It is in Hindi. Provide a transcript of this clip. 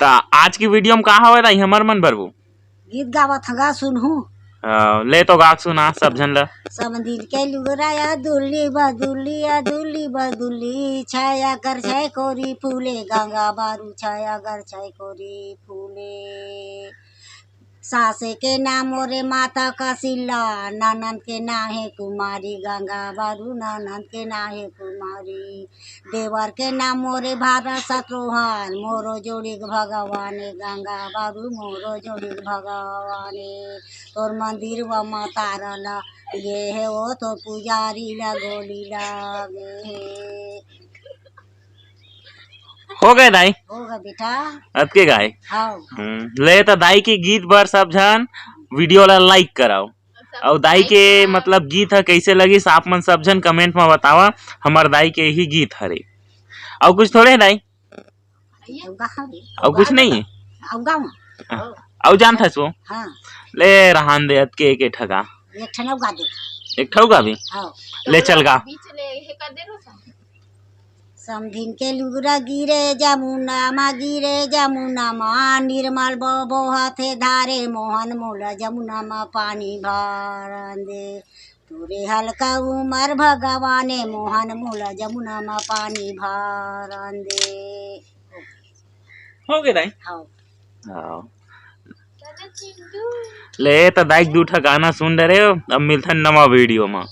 ता आज की वीडियो में कहा हो रही हमर मन बरबू गीत गावत हगा सुनहू। ले तो गाक सुना सब झन ला। समदिन के लुगराया दुल्ली बदुल्ली दुल्ली बदुल्ली छाया कर छाय कोरी फूले गंगा बारू छाया कर छाय कोरी फूले सासे के नाम मोरे माता का सिल्ला ननंद के ना है कुमारी गंगा बारू ननंद के ना है कुमारी देवर के नाम मोरे भारत शत्रुघ्न मोरो जोड़ी भगवाने गंगा बारू मोरो जोड़ी भगवाने तोर मंदिर व माता ला गे है वो तो पुजारी ला गोली लागे है। हो गए दाई होगा बेटा अतके गाय। हाँ ले तो दाई के गीत बर सब झन वीडियो ला लाइक कराओ और दाई के मतलब गीत है कैसे लगी आप मन सब झन कमेंट में बतावा। हमार दाई के ही गीत हरे और कुछ थोड़े है दाई और कुछ नहीं है और जान था सो हाँ ले रहन दे अतके के ठगा एक ठनव गा दे एक ठगा भी हाँ ले चल गा। समधिन के लुगरा गिरे जमुना मा गिरे जमुना मा निर्मल बबो हाथे धारे मोहन मोला जमुना मा पानी भरन दे तोरे हल्का उमर भगवाने मोहन मोला जमुना मा पानी भरन दे। हो गए दाई हाँ ले तो दाई दू ठा गाना सुन रहे हो। अब मिलता नवा वीडियो में।